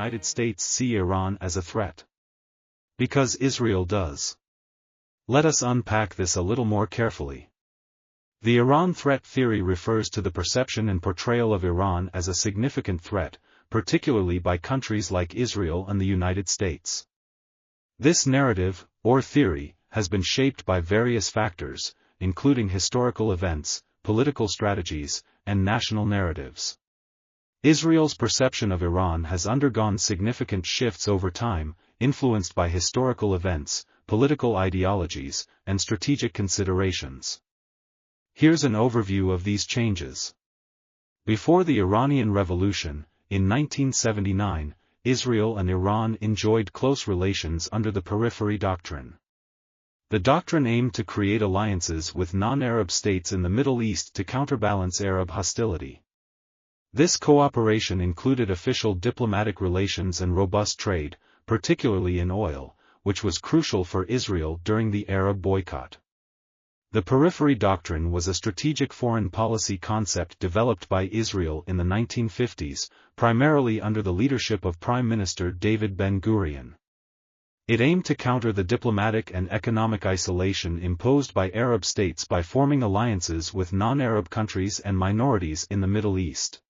United States see Iran as a threat? Because Israel does. Let us unpack this a little more carefully. The Iran threat theory refers to the perception and portrayal of Iran as a significant threat, particularly by countries like Israel and the United States. This narrative, or theory, has been shaped by various factors, including historical events, political strategies, and national narratives. Israel's perception of Iran has undergone significant shifts over time, influenced by historical events, political ideologies, and strategic considerations. Here's an overview of these changes. Before the Iranian Revolution, in 1979, Israel and Iran enjoyed close relations under the Periphery Doctrine. The doctrine aimed to create alliances with non-Arab states in the Middle East to counterbalance Arab hostility. This cooperation included official diplomatic relations and robust trade, particularly in oil, which was crucial for Israel during the Arab boycott. The Periphery Doctrine was a strategic foreign policy concept developed by Israel in the 1950s, primarily under the leadership of Prime Minister David Ben-Gurion. It aimed to counter the diplomatic and economic isolation imposed by Arab states by forming alliances with non-Arab countries and minorities in the Middle East.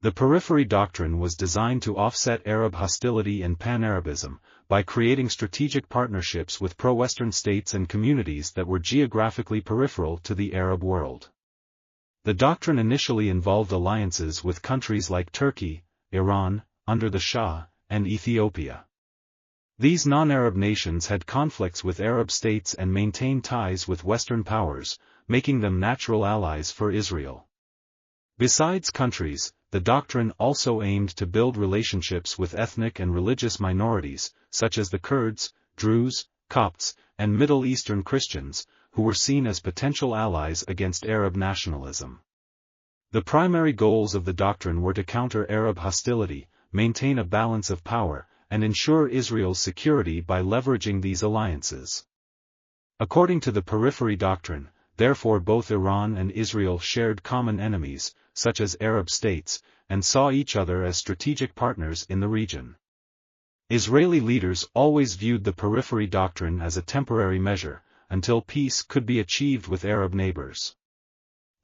The Periphery Doctrine was designed to offset Arab hostility and pan-Arabism, by creating strategic partnerships with pro-Western states and communities that were geographically peripheral to the Arab world. The doctrine initially involved alliances with countries like Turkey, Iran, under the Shah, and Ethiopia. These non-Arab nations had conflicts with Arab states and maintained ties with Western powers, making them natural allies for Israel. Besides countries, the doctrine also aimed to build relationships with ethnic and religious minorities, such as the Kurds, Druze, Copts, and Middle Eastern Christians, who were seen as potential allies against Arab nationalism. The primary goals of the doctrine were to counter Arab hostility, maintain a balance of power, and ensure Israel's security by leveraging these alliances. According to the Periphery Doctrine, therefore both Iran and Israel shared common enemies, such as Arab states, and saw each other as strategic partners in the region. Israeli leaders always viewed the Periphery Doctrine as a temporary measure, until peace could be achieved with Arab neighbors.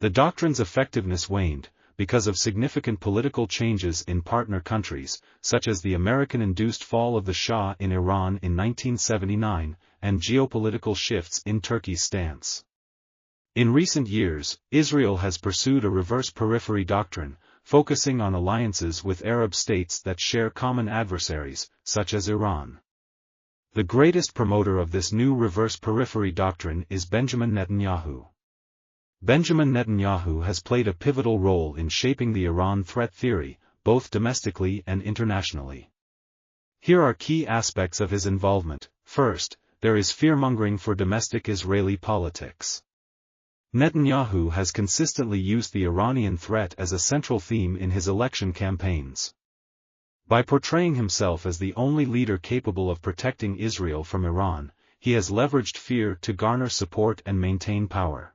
The doctrine's effectiveness waned, because of significant political changes in partner countries, such as the American-induced fall of the Shah in Iran in 1979, and geopolitical shifts in Turkey's stance. In recent years, Israel has pursued a reverse Periphery Doctrine, focusing on alliances with Arab states that share common adversaries, such as Iran. The greatest promoter of this new reverse Periphery Doctrine is Benjamin Netanyahu. Benjamin Netanyahu has played a pivotal role in shaping the Iran threat theory, both domestically and internationally. Here are key aspects of his involvement. First, there is fearmongering for domestic Israeli politics. Netanyahu has consistently used the Iranian threat as a central theme in his election campaigns. By portraying himself as the only leader capable of protecting Israel from Iran, he has leveraged fear to garner support and maintain power.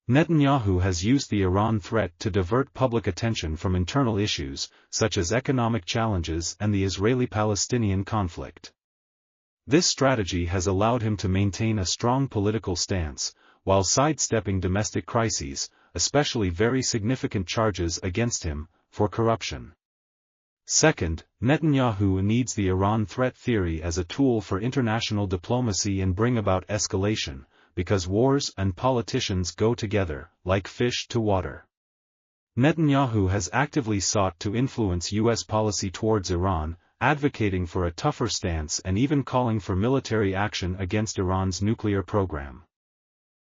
Netanyahu has used the Iran threat to divert public attention from internal issues, such as economic challenges and the Israeli-Palestinian conflict. This strategy has allowed him to maintain a strong political stance, while sidestepping domestic crises, especially very significant charges against him, for corruption. Second, Netanyahu needs the Iran threat theory as a tool for international diplomacy and bring about escalation, because wars and politicians go together, like fish to water. Netanyahu has actively sought to influence U.S. policy towards Iran, advocating for a tougher stance and even calling for military action against Iran's nuclear program.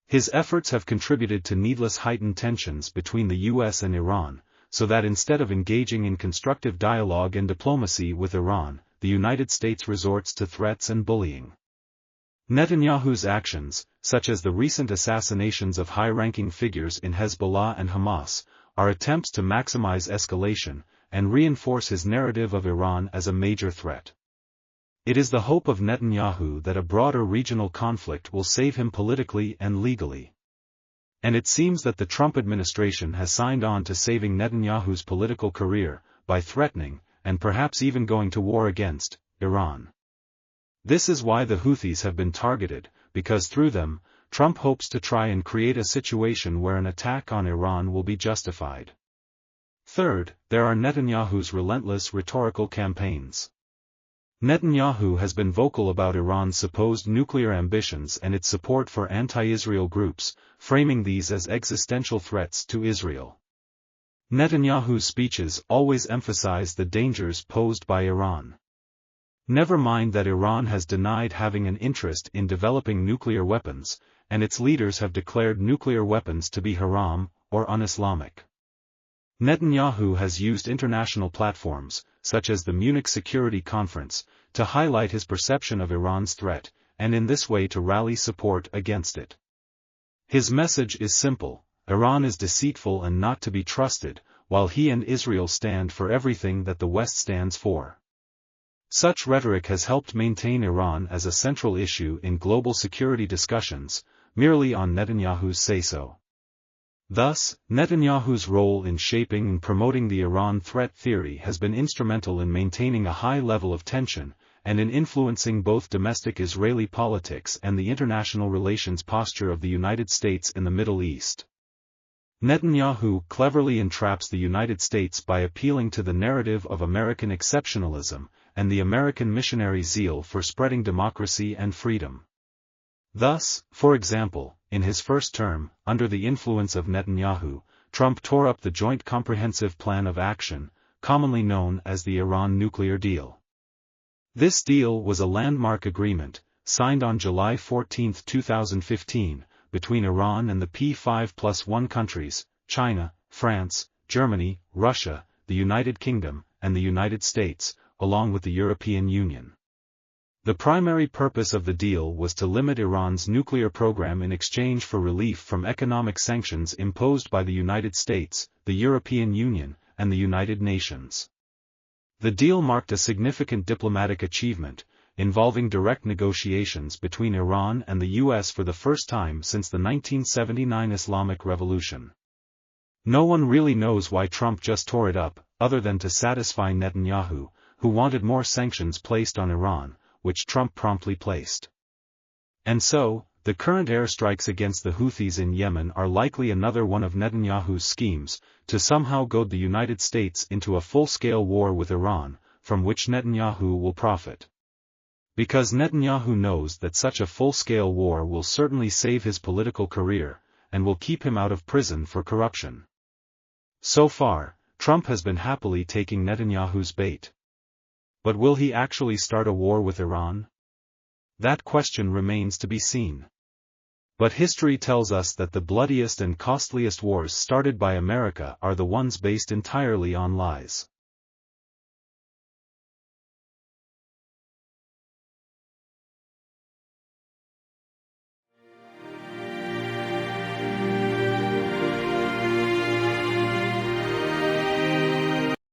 His efforts have contributed to needless heightened tensions between the U.S. and Iran, so that instead of engaging in constructive dialogue and diplomacy with Iran, the United States resorts to threats and bullying. Netanyahu's actions, such as the recent assassinations of high-ranking figures in Hezbollah and Hamas, are attempts to maximize escalation and reinforce his narrative of Iran as a major threat. It is the hope of Netanyahu that a broader regional conflict will save him politically and legally. And it seems that the Trump administration has signed on to saving Netanyahu's political career, by threatening, and perhaps even going to war against Iran. This is why the Houthis have been targeted, because through them, Trump hopes to try and create a situation where an attack on Iran will be justified. Third, there are Netanyahu's relentless rhetorical campaigns. Netanyahu has been vocal about Iran's supposed nuclear ambitions and its support for anti-Israel groups, framing these as existential threats to Israel. Netanyahu's speeches always emphasize the dangers posed by Iran. Never mind that Iran has denied having an interest in developing nuclear weapons, and its leaders have declared nuclear weapons to be haram, or un-Islamic. Netanyahu has used international platforms, such as the Munich Security Conference, to highlight his perception of Iran's threat, and in this way to rally support against it. His message is simple: Iran is deceitful and not to be trusted, while he and Israel stand for everything that the West stands for. Such rhetoric has helped maintain Iran as a central issue in global security discussions, merely on Netanyahu's say-so. Thus, Netanyahu's role in shaping and promoting the Iran threat theory has been instrumental in maintaining a high level of tension, and in influencing both domestic Israeli politics and the international relations posture of the United States in the Middle East. Netanyahu cleverly entraps the United States by appealing to the narrative of American exceptionalism, and the American missionary zeal for spreading democracy and freedom. Thus, for example, in his first term, under the influence of Netanyahu, Trump tore up the Joint Comprehensive Plan of Action, commonly known as the Iran nuclear deal. This deal was a landmark agreement, signed on July 14, 2015, between Iran and the P5+1 countries, China, France, Germany, Russia, the United Kingdom, and the United States, along with the European Union. The primary purpose of the deal was to limit Iran's nuclear program in exchange for relief from economic sanctions imposed by the United States, the European Union, and the United Nations. The deal marked a significant diplomatic achievement, involving direct negotiations between Iran and the U.S. for the first time since the 1979 Islamic Revolution. No one really knows why Trump just tore it up, other than to satisfy Netanyahu, who wanted more sanctions placed on Iran, which Trump promptly placed. And so, the current airstrikes against the Houthis in Yemen are likely another one of Netanyahu's schemes, to somehow goad the United States into a full-scale war with Iran, from which Netanyahu will profit. Because Netanyahu knows that such a full-scale war will certainly save his political career, and will keep him out of prison for corruption. So far, Trump has been happily taking Netanyahu's bait. But will he actually start a war with Iran? That question remains to be seen. But history tells us that the bloodiest and costliest wars started by America are the ones based entirely on lies.